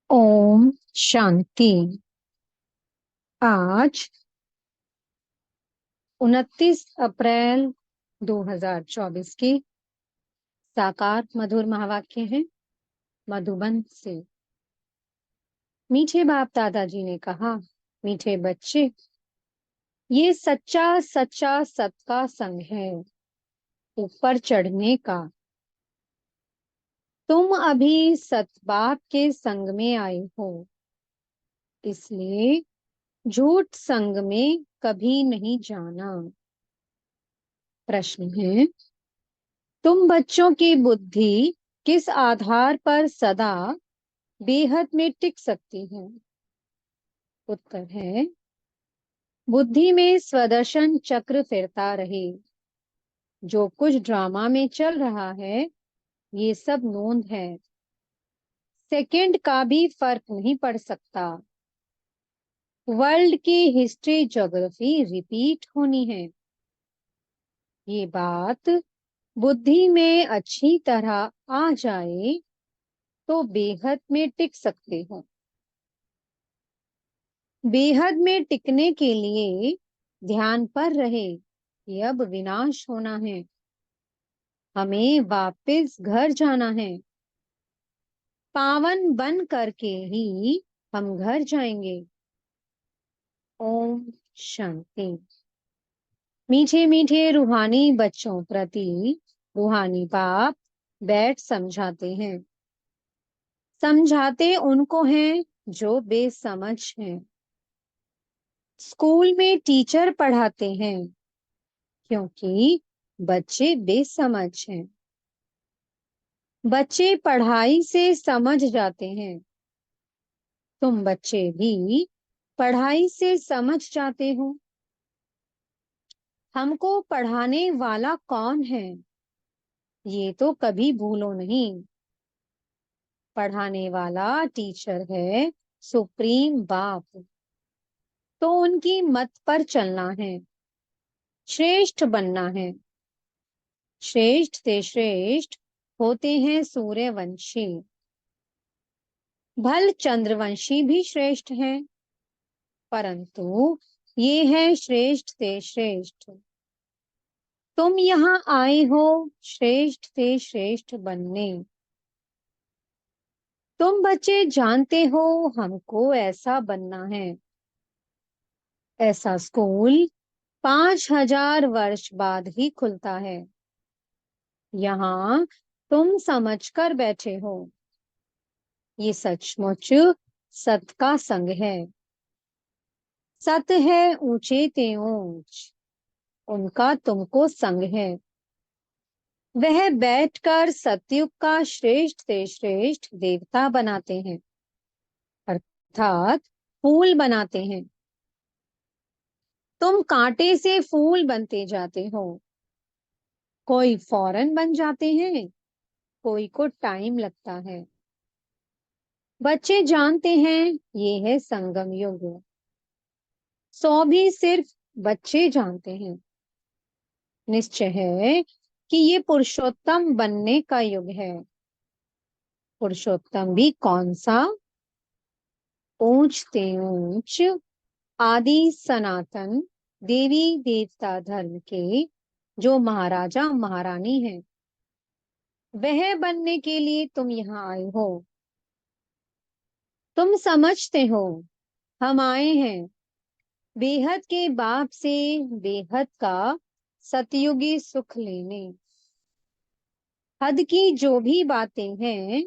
ओम शांति। आज 29 अप्रैल 2024 की साकार मधुर महावाक्य है मधुबन से। मीठे बाप दादाजी ने कहा, मीठे बच्चे, ये सच्चा सच्चा सत का संग है, ऊपर चढ़ने का। तुम अभी सतबाप के संग में आए हो, इसलिए झूठ संग में कभी नहीं जाना। प्रश्न है, तुम बच्चों की बुद्धि किस आधार पर सदा बेहद में टिक सकती है? उत्तर है, बुद्धि में स्वदर्शन चक्र फिरता रहे। जो कुछ ड्रामा में चल रहा है, ये सब नोंद है। सेकंड का भी फर्क नहीं पड़ सकता। वर्ल्ड की हिस्ट्री ज्योग्राफी रिपीट होनी है। ये बात बुद्धि में अच्छी तरह आ जाए तो बेहद में टिक सकते हो। बेहद में टिकने के लिए ध्यान पर रहे कि अब विनाश होना है, हमें वापस घर जाना है। पावन बन करके ही हम घर जाएंगे। ओम शांति। मीठे मीठे रूहानी बच्चों प्रति रूहानी बाप बैठ समझाते हैं। समझाते उनको हैं जो बेसमझ हैं। स्कूल में टीचर पढ़ाते हैं क्योंकि बच्चे बेसमझ हैं। बच्चे पढ़ाई से समझ जाते हैं। तुम बच्चे भी पढ़ाई से समझ जाते हो। हमको पढ़ाने वाला कौन है, ये तो कभी भूलो नहीं। पढ़ाने वाला टीचर है सुप्रीम बाप। तो उनकी मत पर चलना है, श्रेष्ठ बनना है। श्रेष्ठ से श्रेष्ठ होते हैं सूर्यवंशी। भल चंद्रवंशी भी श्रेष्ठ हैं, परंतु ये है श्रेष्ठ से श्रेष्ठ। तुम यहाँ आए हो श्रेष्ठ से श्रेष्ठ बनने। तुम बच्चे जानते हो हमको ऐसा बनना है। ऐसा स्कूल 5,000 वर्ष बाद ही खुलता है। यहाँ तुम समझकर बैठे हो। ये सचमुच सत का संग है। सत है ऊंचे ते ऊंच, उनका तुमको संग है। वह बैठकर सतयुग का श्रेष्ठ से श्रेष्ठ देवता बनाते हैं, अर्थात फूल बनाते हैं। तुम कांटे से फूल बनते जाते हो। कोई फौरन बन जाते हैं, कोई को टाइम लगता है। बच्चे जानते हैं ये है संगम युग। 100 भी सिर्फ बच्चे जानते हैं। निश्चय है कि ये पुरुषोत्तम बनने का युग है। पुरुषोत्तम भी कौन सा? ऊंच ते ऊंच आदि सनातन देवी देवता धर्म के जो महाराजा महारानी हैं, वह बनने के लिए तुम यहाँ आए हो। तुम समझते हो हम आए हैं बेहद के बाप से बेहद का सतयुगी सुख लेने। हद की जो भी बातें हैं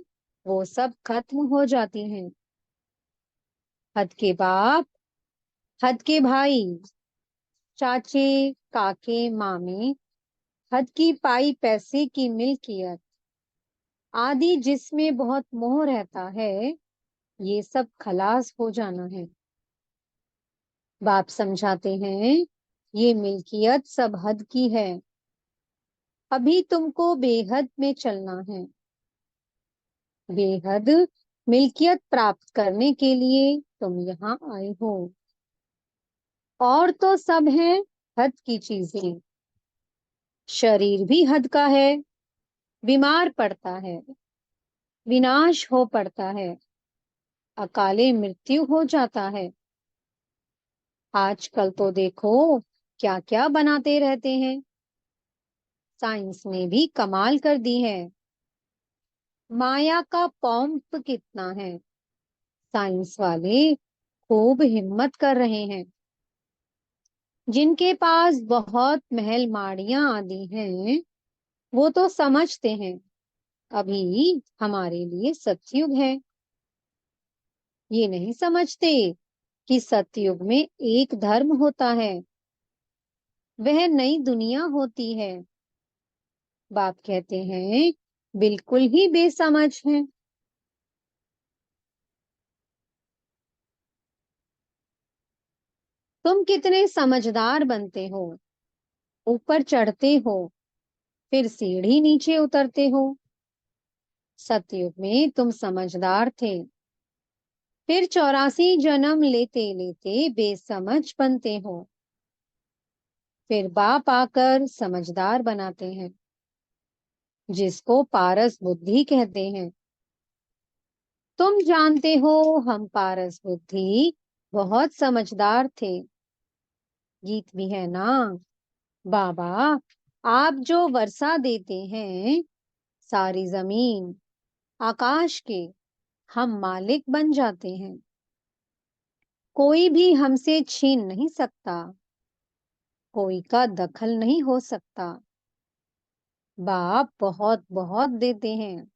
वो सब खत्म हो जाती हैं। हद के बाप, हद के भाई, चाचे, काके, मामे, हद की पाई पैसे की मिल्कियत आदि जिसमें बहुत मोह रहता है, ये सब खलास हो जाना है। बाप समझाते हैं ये मिल्कियत सब हद की है। अभी तुमको बेहद में चलना है। बेहद मिल्कियत प्राप्त करने के लिए तुम यहाँ आए हो। और तो सब है हद की चीजें। शरीर भी हद का है, बीमार पड़ता है, विनाश हो पड़ता है। अकाले मृत्यु हो जाता है। आजकल तो देखो क्या क्या बनाते रहते हैं। साइंस ने भी कमाल कर दी है। माया का पंप कितना है। साइंस वाले खूब हिम्मत कर रहे हैं। जिनके पास बहुत महल माड़ियां आदि हैं, वो तो समझते हैं अभी हमारे लिए सतयुग है। ये नहीं समझते कि सतयुग में एक धर्म होता है, वह नई दुनिया होती है। बाप कहते हैं बिल्कुल ही बेसमझ है। तुम कितने समझदार बनते हो। ऊपर चढ़ते हो, फिर सीढ़ी नीचे उतरते हो। सतयुग में तुम समझदार थे, फिर 84 जन्म लेते लेते बेसमझ बनते हो। फिर बाप आकर समझदार बनाते हैं, जिसको पारस बुद्धि कहते हैं। तुम जानते हो हम पारस बुद्धि बहुत समझदार थे। गीत भी है ना। बाबा, आप जो वर्षा देते हैं सारी जमीन आकाश के, हम मालिक बन जाते हैं। कोई भी हमसे छीन नहीं सकता, कोई का दखल नहीं हो सकता। बाप बहुत बहुत देते हैं,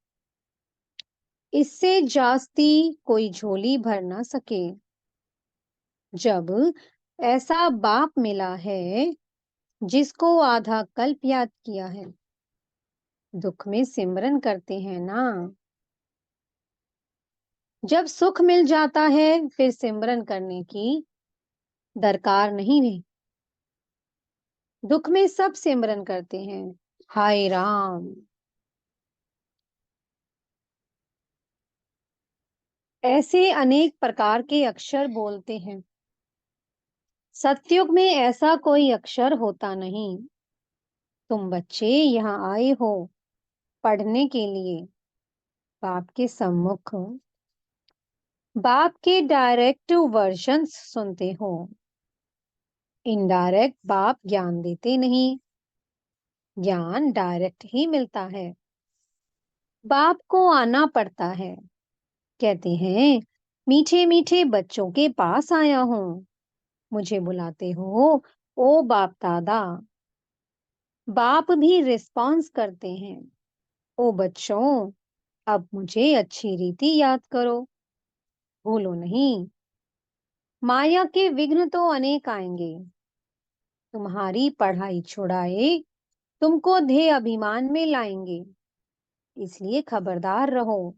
इससे जास्ती कोई झोली भर ना सके। जब ऐसा बाप मिला है जिसको आधा कल्प याद किया है, दुख में सिमरन करते हैं ना। जब सुख मिल जाता है फिर सिमरन करने की दरकार नहीं है। दुख में सब सिमरन करते हैं। हाय राम। ऐसे अनेक प्रकार के अक्षर बोलते हैं। सतयुग में ऐसा कोई अक्षर होता नहीं। तुम बच्चे यहाँ आए हो पढ़ने के लिए, बाप के सम्मुख बाप के डायरेक्ट वर्जन्स सुनते हो। इनडायरेक्ट बाप ज्ञान देते नहीं, ज्ञान डायरेक्ट ही मिलता है। बाप को आना पड़ता है। कहते हैं मीठे मीठे बच्चों के पास आया हूँ, मुझे बुलाते हो ओ बाप दादा। बाप भी रिस्पॉन्स करते हैं, ओ बच्चों, अब मुझे अच्छी रीति याद करो, भूलो नहीं। माया के विघ्न तो अनेक आएंगे, तुम्हारी पढ़ाई छुड़ाए तुमको ध्येय अभिमान में लाएंगे। इसलिए खबरदार रहो।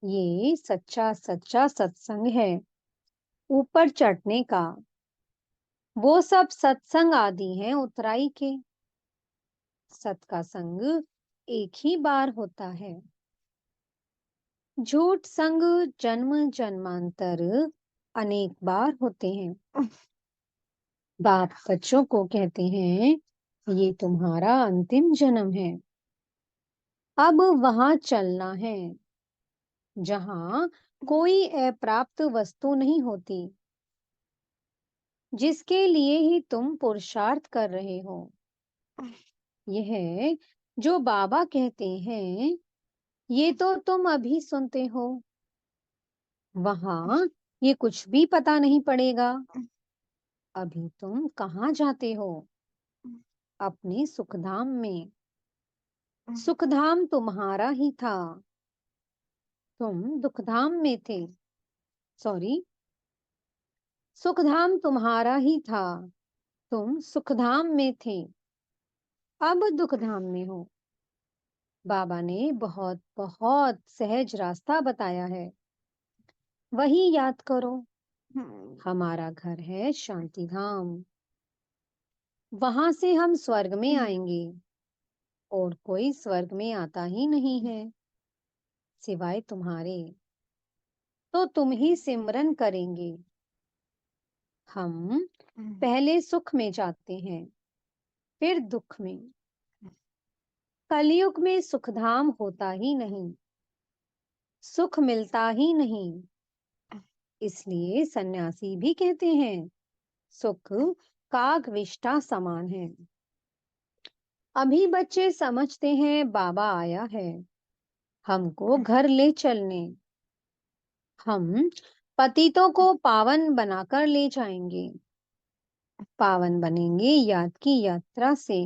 ये सच्चा सच्चा सत्संग है, ऊपर चढ़ने का। वो सब सत्संग आदि हैं उतराई के। सत का संग एक ही बार होता है। झूठ संग जन्म जन्मांतर अनेक बार होते हैं। बाप बच्चों को कहते हैं ये तुम्हारा अंतिम जन्म है। अब वहां चलना है जहां कोई अप्राप्त वस्तु नहीं होती, जिसके लिए ही तुम पुरुषार्थ कर रहे हो। यह जो बाबा कहते हैं ये तो तुम अभी सुनते हो। वहां ये कुछ भी पता नहीं पड़ेगा। अभी तुम कहाँ जाते हो? अपने सुखधाम में। सुखधाम तुम्हारा ही था, तुम दुखधाम में थे। सॉरी, सुखधाम तुम्हारा ही था, तुम सुखधाम में थे। अब दुखधाम में हो। बाबा ने बहुत बहुत सहज रास्ता बताया है, वही याद करो। हमारा घर है शांति धाम, वहां से हम स्वर्ग में आएंगे। और कोई स्वर्ग में आता ही नहीं है सिवाय तुम्हारे। तो तुम ही सिमरन करेंगे। हम पहले सुख में जाते हैं, फिर दुख में। कलयुग में सुखधाम होता ही नहीं, सुख मिलता ही नहीं। इसलिए सन्यासी भी कहते हैं सुख कागविष्टा समान है। अभी बच्चे समझते हैं बाबा आया है हमको घर ले चलने। हम पतितों को पावन बनाकर ले जाएंगे। पावन बनेंगे याद की यात्रा से।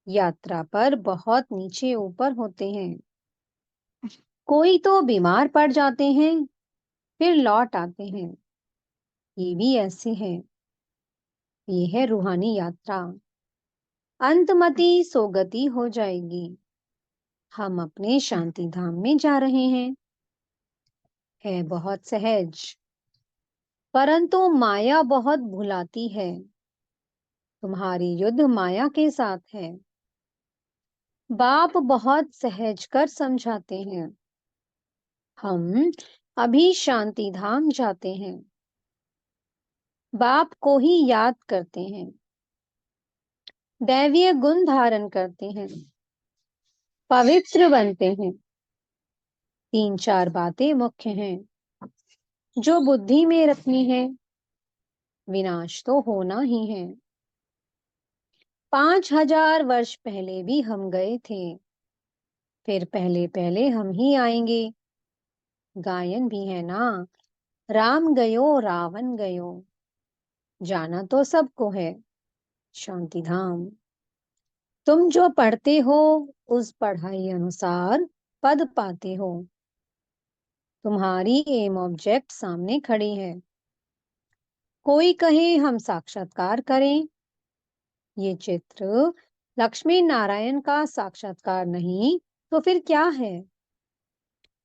यात्रा पर बहुत नीचे ऊपर होते हैं। कोई तो बीमार पड़ जाते हैं फिर लौट आते हैं। ये भी ऐसे है। ये है रूहानी यात्रा। अंतमति सोगति हो जाएगी। हम अपने शांति धाम में जा रहे हैं। है बहुत सहज, परंतु माया बहुत भुलाती है। तुम्हारी युद्ध माया के साथ है। बाप बहुत सहज कर समझाते हैं। हम अभी शांति धाम जाते हैं। बाप को ही याद करते हैं। दैवीय गुण धारण करते हैं। पवित्र बनते हैं। तीन चार बातें मुख्य हैं जो बुद्धि में रखनी है। विनाश तो होना ही है। 5000 वर्ष पहले भी हम गए थे। फिर पहले पहले हम ही आएंगे। गायन भी है ना। राम गयो रावण गयो। जाना तो सबको है शांति धाम। तुम जो पढ़ते हो उस पढ़ाई अनुसार पद पाते हो। तुम्हारी एम ऑब्जेक्ट सामने खड़ी है। कोई कहे हम साक्षात्कार करें। ये चित्र लक्ष्मी नारायण का साक्षात्कार नहीं तो फिर क्या है?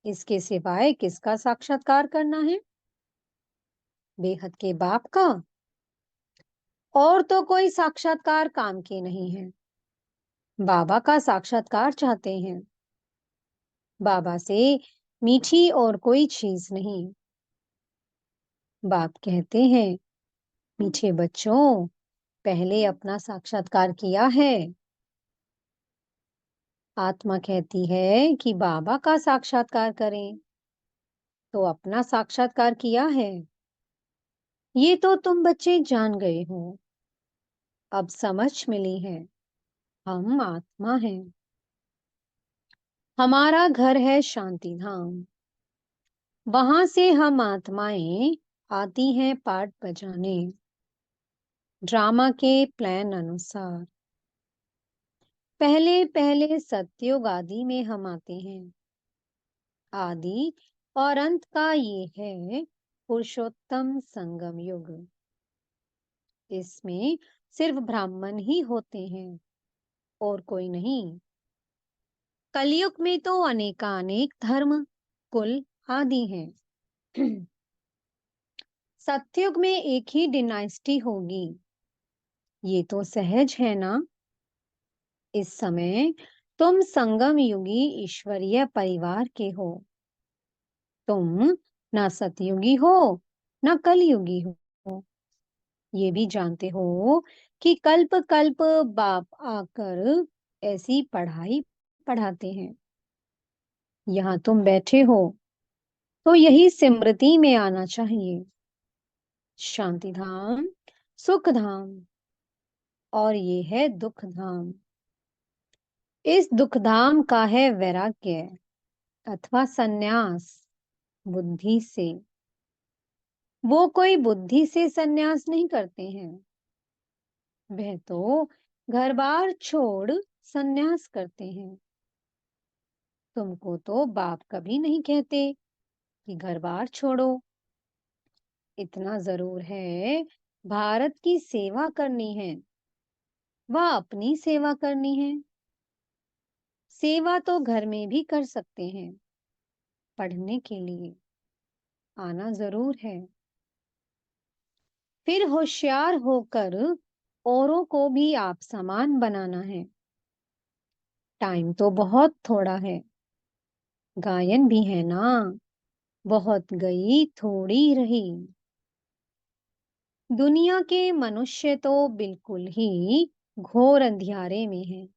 इसके सिवाय किसका साक्षात्कार करना है? बेहद के बाप का। और तो कोई साक्षात्कार काम के नहीं है। बाबा का साक्षात्कार चाहते हैं। बाबा से मीठी और कोई चीज नहीं। बाप कहते हैं मीठे बच्चों, पहले अपना साक्षात्कार किया है। आत्मा कहती है कि बाबा का साक्षात्कार करें, तो अपना साक्षात्कार किया है। ये तो तुम बच्चे जान गए हो। अब समझ मिली है। हम आत्मा हैं। हमारा घर है शांति धाम। वहां से हम आत्माएं आती हैं पाठ बजाने, ड्रामा के प्लान अनुसार। पहले पहले सतयुग आदि में हम आते हैं। आदि और अंत का ये है पुरुषोत्तम संगम युग। इसमें सिर्फ ब्राह्मण ही होते हैं और कोई नहीं। कलयुग में तो अनेकानेक धर्म कुल आदि हैं। सतयुग में एक ही डिनाइस्टी होगी। ये तो सहज है ना। इस समय तुम संगम युगी ईश्वरीय परिवार के हो। तुम ना सतयुगी हो ना कलयुगी हो। ये भी जानते हो कि कल्प कल्प बाप आकर ऐसी पढ़ाई पढ़ाते हैं। यहाँ तुम बैठे हो तो यही स्मृति में आना चाहिए। शांति धाम, सुख धाम, और ये है दुख धाम। इस दुख धाम का है वैराग्य अथवा सन्यास बुद्धि से। वो कोई बुद्धि से सन्यास नहीं करते हैं। वह तो घर बार छोड़ सन्यास करते हैं। तुमको तो बाप कभी नहीं कहते कि घर बार छोड़ो। इतना जरूर है, भारत की सेवा करनी है, वह अपनी सेवा करनी है। सेवा तो घर में भी कर सकते हैं। पढ़ने के लिए आना जरूर है। फिर होशियार होकर औरों को भी आप समान बनाना है। टाइम तो बहुत थोड़ा है। गायन भी है ना। बहुत गई थोड़ी रही। दुनिया के मनुष्य तो बिल्कुल ही घोर अंधियारे में है।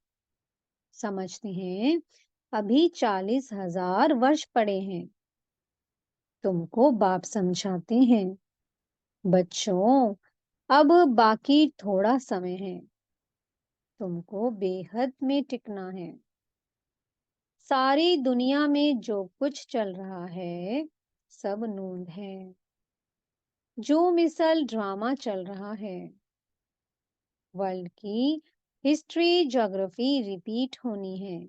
समझते हैं अभी 40,000 वर्ष पड़े हैं। तुमको बाप समझाते हैं, बच्चों, अब बाकी थोड़ा समय है, तुमको बेहद में टिकना है। सारी दुनिया में जो कुछ चल रहा है सब नूंद है। जो मिसल ड्रामा चल रहा है, वर्ल्ड की हिस्ट्री ज्योग्राफी रिपीट होनी है,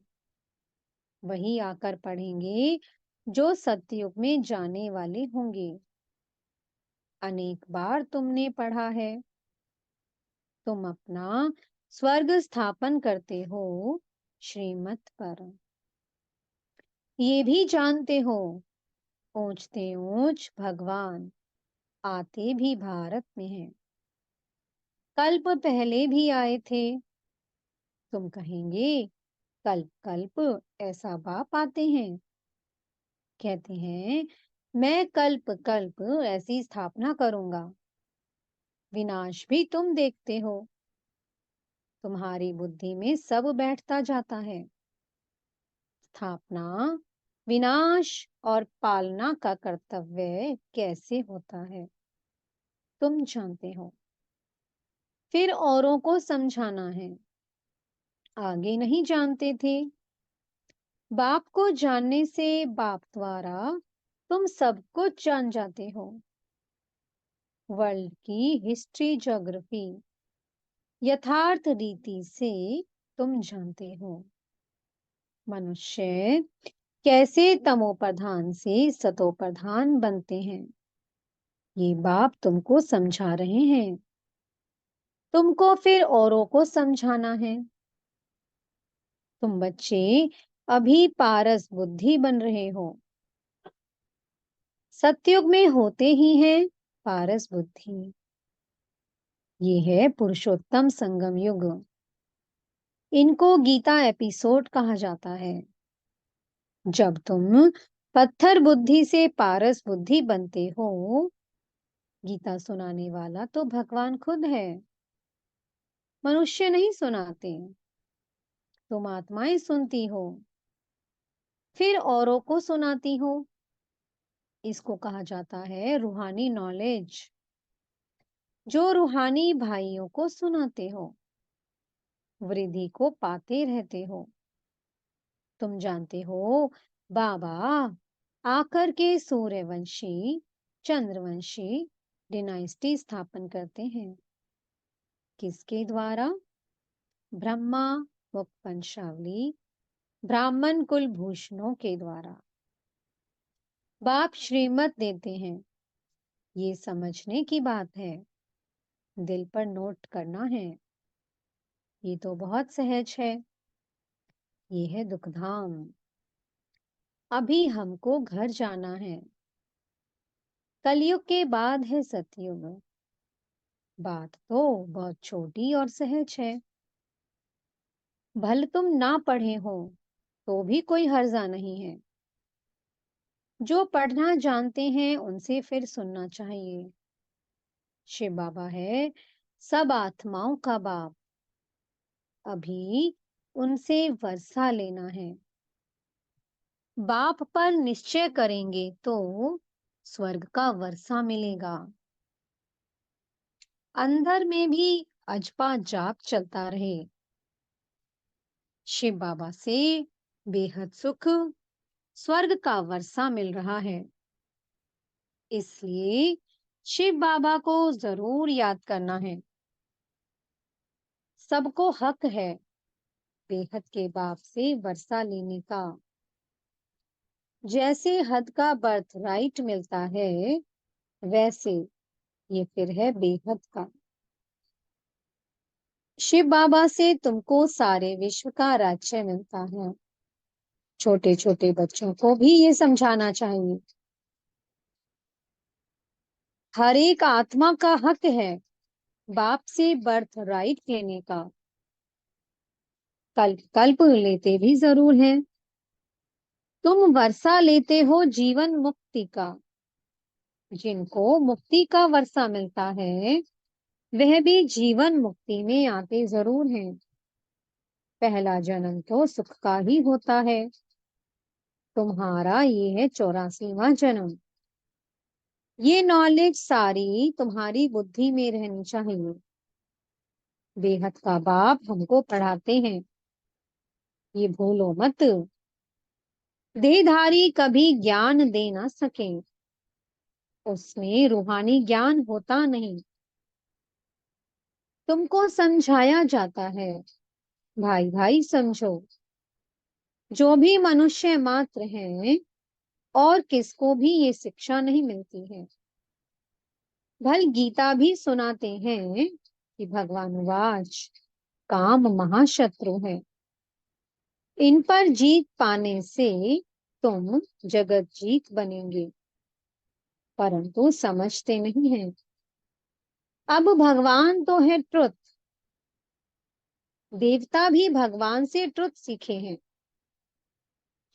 वही आकर पढ़ेंगे जो सतयुग में जाने वाले होंगे। अनेक बार तुमने पढ़ा है, तुम अपना स्वर्ग स्थापन करते हो श्रीमत पर। ये भी जानते हो, ऊंचते ऊंच भगवान आते भी भारत में हैं। कल्प पहले भी आए थे। तुम कहेंगे कल्प कल्प ऐसा बाप आते हैं। कहते हैं मैं कल्प कल्प ऐसी स्थापना करूंगा। विनाश भी तुम देखते हो, तुम्हारी बुद्धि में सब बैठता जाता है। स्थापना, विनाश और पालना का कर्तव्य कैसे होता है तुम जानते हो। फिर औरों को समझाना है, आगे नहीं जानते थे। बाप को जानने से बाप द्वारा तुम सब कुछ जान जाते हो। वर्ल्ड की हिस्ट्री ज्योग्राफी यथार्थ रीति से तुम जानते हो। मनुष्य कैसे तमो प्रधान से सतो प्रधान बनते हैं, ये बाप तुमको समझा रहे हैं। तुमको फिर औरों को समझाना है। तुम बच्चे अभी पारस बुद्धि बन रहे हो। सतयुग में होते ही हैं पारस बुद्धि। ये है पुरुषोत्तम संगम युग। इनको गीता एपिसोड कहा जाता है। जब तुम पत्थर बुद्धि से पारस बुद्धि बनते हो, गीता सुनाने वाला तो भगवान खुद है, मनुष्य नहीं सुनाते। तुम आत्माएं सुनती हो, फिर औरों को सुनाती हो। इसको कहा जाता है रूहानी नॉलेज, जो रूहानी भाइयों को सुनाते हो, वृद्धि को पाते रहते हो। तुम जानते हो बाबा आकर के सूर्यवंशी चंद्रवंशी डिनाइस्टी स्थापन करते हैं। किसके द्वारा? ब्रह्मा मुख पंचावली ब्राह्मण कुलभूषणों के द्वारा। बाप श्रीमत देते हैं, ये समझने की बात है, दिल पर नोट करना है। ये तो बहुत सहज है। ये है दुखधाम। अभी हमको घर जाना है। कलयुग के बाद है सतयुग। बात तो बहुत छोटी और सहज है। भले तुम ना पढ़े हो तो भी कोई हर्जा नहीं है। जो पढ़ना जानते हैं उनसे फिर सुनना चाहिए। शिव बाबा है सब आत्माओं का बाप। अभी उनसे वर्षा लेना है। बाप पर निश्चय करेंगे तो स्वर्ग का वर्षा मिलेगा। अंदर में भी अजपा जाप चलता रहे। शिव बाबा से बेहद सुख स्वर्ग का वर्षा मिल रहा है। इसलिए शिव बाबा को जरूर याद करना है। सबको हक है बेहद के बाप से वर्षा लेने का। जैसे हद का बर्थ राइट मिलता है, वैसे ये फिर है बेहद का। शिव बाबा से तुमको सारे विश्व का राज्य मिलता है। छोटे छोटे बच्चों को भी ये समझाना चाहिए। हर एक आत्मा का हक है बाप से बर्थ राइट लेने का। कल्प कल्प लेते भी जरूर हैं। तुम वर्षा लेते हो जीवन मुक्ति का। जिनको मुक्ति का वर्षा मिलता है, वह भी जीवन मुक्ति में आते जरूर हैं। पहला जन्म तो सुख का ही होता है। तुम्हारा ये है 84वां जन्म। ये नॉलेज सारी तुम्हारी बुद्धि में रहनी चाहिए। बेहद का बाप हमको पढ़ाते हैं, ये भूलो मत। देहधारी कभी ज्ञान दे ना सके, उसमें रूहानी ज्ञान होता नहीं। तुमको समझाया जाता है, भाई भाई समझो। जो भी मनुष्य मात्र हैं, और किसको भी ये शिक्षा नहीं मिलती है। भल गीता भी सुनाते हैं कि भगवान वाच काम महाशत्रु है। इन पर जीत पाने से तुम जगत जीत बनेंगे, परंतु समझते नहीं हैं। अब भगवान तो है ट्रुथ, देवता भी भगवान से ट्रुथ सीखे हैं।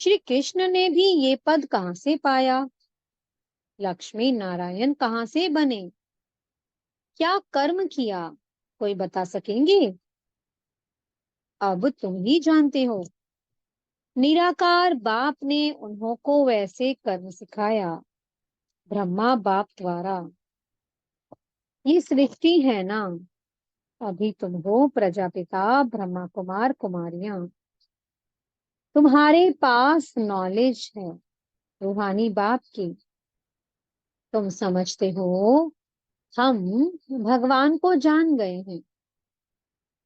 श्री कृष्ण ने भी ये पद कहां से पाया? लक्ष्मी नारायण कहां से बने? क्या कर्म किया? कोई बता सकेंगे? अब तुम ही जानते हो। निराकार बाप ने उन्हों को वैसे कर्म सिखाया, ब्रह्मा बाप द्वारा। ये सृष्टि है ना, अभी तुम हो प्रजापिता ब्रह्मा कुमार कुमारियां। तुम्हारे पास नॉलेज है रूहानी बाप की। तुम समझते हो हम भगवान को जान गए हैं।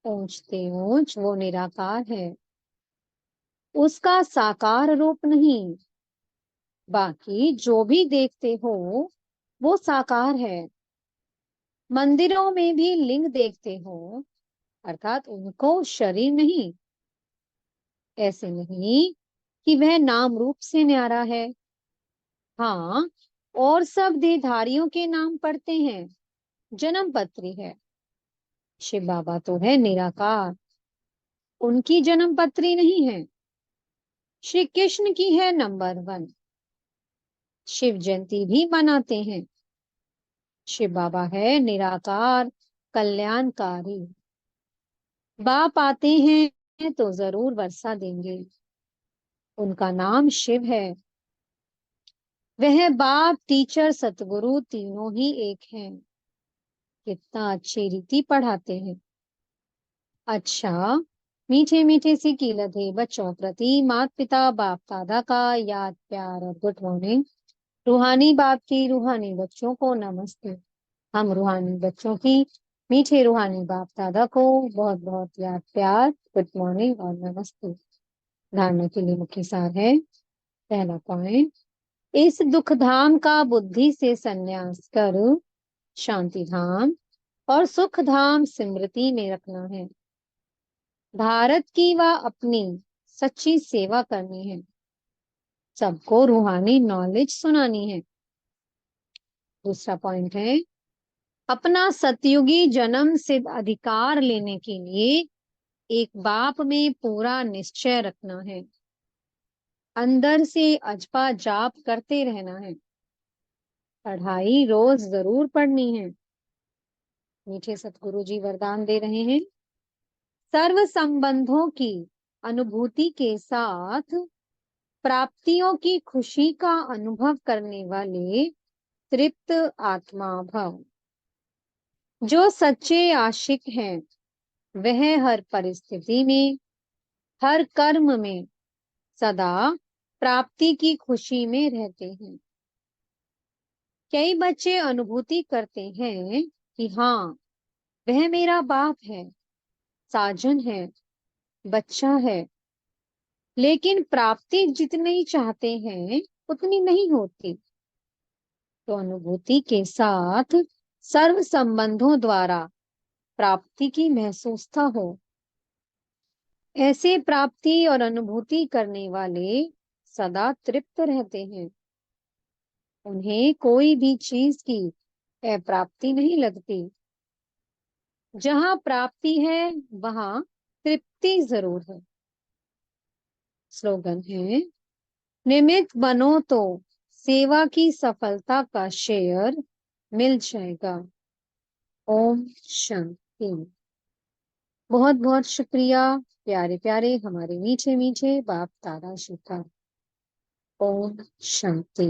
ऊंचते ऊंच वो निराकार है, उसका साकार रूप नहीं। बाकी जो भी देखते हो वो साकार है। मंदिरों में भी लिंग देखते हो, अर्थात उनको शरीर नहीं। ऐसे नहीं कि वह नाम रूप से न्यारा है। हाँ, और सब देहधारियों के नाम पढ़ते हैं, जन्म पत्री है। शिव बाबा तो है निराकार, उनकी जन्म पत्री नहीं है। श्री कृष्ण की है नंबर 1। शिव जयंती भी मनाते हैं। शिव बाबा है निराकार, कल्याणकारी। बाप आते हैं तो जरूर वर्षा देंगे। उनका नाम शिव है। वह बाप टीचर सतगुरु तीनों ही एक हैं। कितना अच्छी रीति पढ़ाते हैं। अच्छा, मीठे मीठे सी कीलत है बच्चों प्रति माता पिता बाप दादा का याद प्यार और गुड मॉर्निंग। रूहानी बाप की रूहानी बच्चों को नमस्ते। हम रूहानी बच्चों की मीठे रूहानी बाप दादा को बहुत बहुत याद प्यार, गुड मॉर्निंग और नमस्ते। धारणा के लिए मुख्य सार है। पहला पॉइंट, इस दुख धाम का बुद्धि से संन्यास कर शांति धाम और सुख धाम स्मृति में रखना है। भारत की व अपनी सच्ची सेवा करनी है। सबको रूहानी नॉलेज सुनानी है। दूसरा पॉइंट है, अपना सतयुगी जन्म सिद्ध अधिकार लेने के लिए एक बाप में पूरा निश्चय रखना है। अंदर से अजपा जाप करते रहना है। पढ़ाई रोज जरूर पढ़नी है। मीठे सतगुरु जी वरदान दे रहे हैं, सर्व संबंधों की अनुभूति के साथ प्राप्तियों की खुशी का अनुभव करने वाले तृप्त आत्मा भव। जो सच्चे आशिक हैं वह हर परिस्थिति में, हर कर्म में सदा प्राप्ति की खुशी में रहते हैं। कई बच्चे अनुभूति करते हैं कि हाँ, वह मेरा बाप है, साजन है, बच्चा है, लेकिन प्राप्ति जितनी चाहते हैं उतनी नहीं होती। तो अनुभूति के साथ सर्व संबंधों द्वारा प्राप्ति की महसूसता हो। ऐसे प्राप्ति और अनुभूति करने वाले सदा तृप्त रहते हैं। उन्हें कोई भी चीज की अप्राप्ति नहीं लगती। जहां प्राप्ति है वहां तृप्ति जरूर है। स्लोगन है, निमित्त बनो तो सेवा की सफलता का शेयर मिल जाएगा। ओम शांति। बहुत बहुत शुक्रिया प्यारे प्यारे हमारे मीठे मीठे बाप दादा जी का। ओम शांति।